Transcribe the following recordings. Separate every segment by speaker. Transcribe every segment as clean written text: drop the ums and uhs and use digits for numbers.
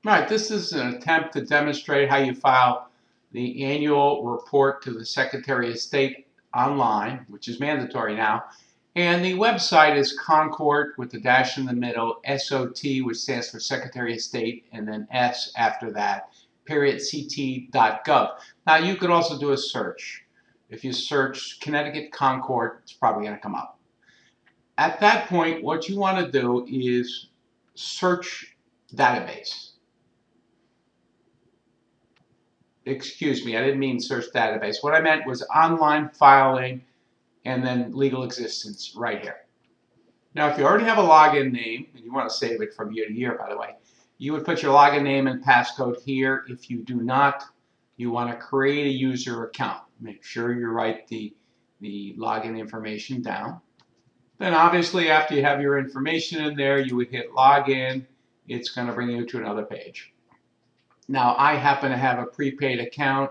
Speaker 1: Right, this is an attempt to demonstrate how you file the annual report to the Secretary of State online, which is mandatory now. And the website is Concord with the dash in the middle, SOT, which stands for Secretary of State, and then S after that, period, ct.gov. Now, you could also do a search. If you search Connecticut Concord, it's probably going to come up. At that point, what you want to do is search database. Excuse me, I didn't mean search database. What I meant was online filing and then legal existence right here. Now, if you already have a login name, and you want to save it from year to year, by the way, you would put your login name and passcode here. If you do not, you want to create a user account. Make sure you write the login information down. Then obviously after you have your information in there, you would hit login. It's going to bring you to another page. Now, I happen to have a prepaid account,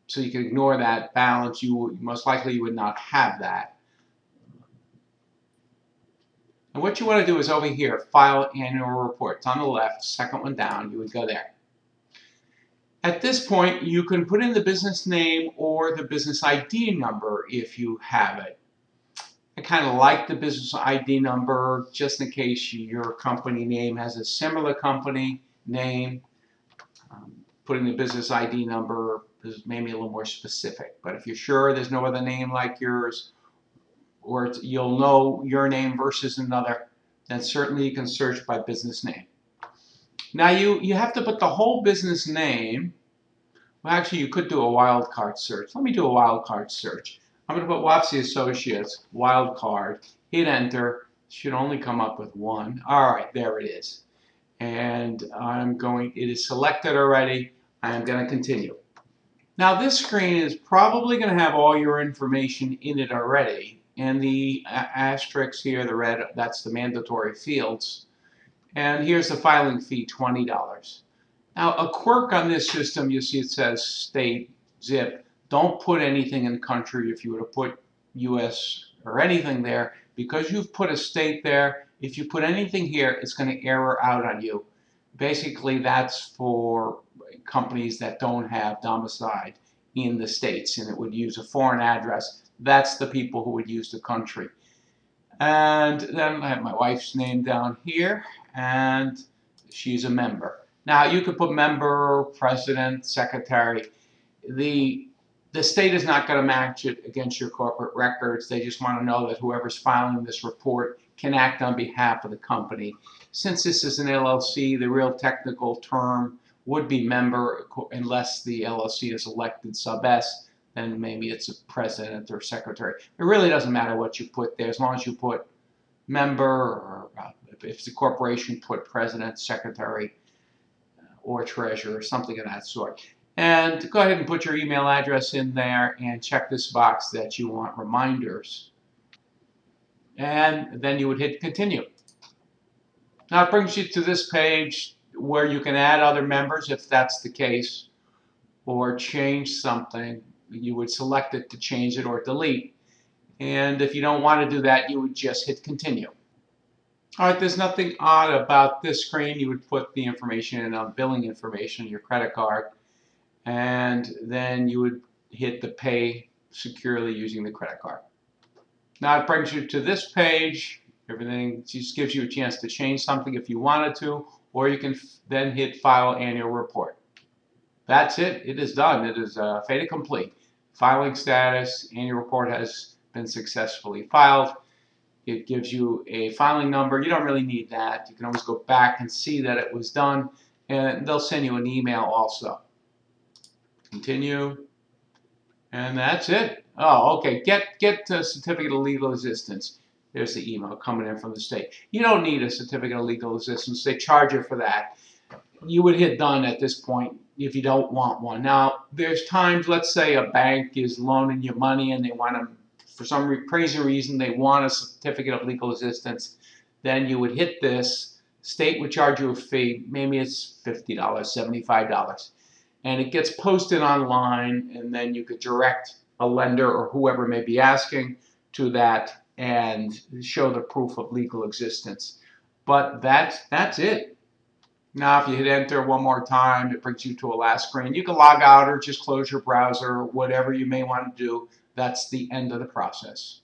Speaker 1: so you can ignore that balance. Most likely you would not have that. And what you want to do is over here, File Annual Report. It's on the left, second one down. You would go there. At this point, you can put in the business name or the business ID number if you have it. I kind of like the business ID number just in case your company name has a similar company name. Putting the business ID number is maybe a little more specific. But if you're sure there's no other name like yours, or you'll know your name versus another, then certainly you can search by business name. Now you have to put the whole business name. Well, actually, you could do a wildcard search. Let me do a wildcard search. I'm going to put Wapsie Associates, wildcard, hit enter. Should only come up with one. All right, there it is. And it is selected already. I am going to continue. Now this screen is probably going to have all your information in it already. And the asterisk here, the red, that's the mandatory fields. And here's the filing fee, $20. Now a quirk on this system, you see it says state, zip. Don't put anything in country. If you were to put US or anything there, because you've put a state there, if you put anything here, it's going to error out on you. Basically, that's for companies that don't have domicile in the States, and it would use a foreign address. That's the people who would use the country. And then I have my wife's name down here, and she's a member. Now, you could put member, president, secretary. The state is not going to match it against your corporate records. They just want to know that whoever's filing this report can act on behalf of the company. Since this is an LLC, the real technical term would be member, unless the LLC is elected sub S, then maybe it's a president or secretary. It really doesn't matter what you put there, as long as you put member, or if it's a corporation, put president, secretary, or treasurer, something of that sort. And go ahead and put your email address in there and check this box that you want reminders. And then you would hit continue. Now it brings you to this page where you can add other members if that's the case, or change something. You would select it to change it or delete. And if you don't want to do that, you would just hit continue. All right, there's nothing odd about this screen. You would put the information in, billing information, your credit card, and then you would hit the pay securely using the credit card. Now it brings you to this page. Everything just gives you a chance to change something if you wanted to, or you can then hit File Annual Report. That's it. It is done. It is fait accompli. Filing status, annual report has been successfully filed. It gives you a filing number. You don't really need that. You can always go back and see that it was done, and they'll send you an email also. Continue, and that's it. Oh, okay. Get a certificate of legal existence. There's the email coming in from the state. You don't need a certificate of legal existence. They charge you for that. You would hit done at this point if you don't want one. Now, there's times, let's say a bank is loaning you money and they want to, for some crazy reason, they want a certificate of legal existence. Then you would hit this. State would charge you a fee. Maybe it's $50, $75. And it gets posted online, and then you could direct a lender or whoever may be asking to that and show the proof of legal existence. But that's it. Now, if you hit enter one more time, it brings you to a last screen. You can log out or just close your browser, whatever you may want to do. That's the end of the process.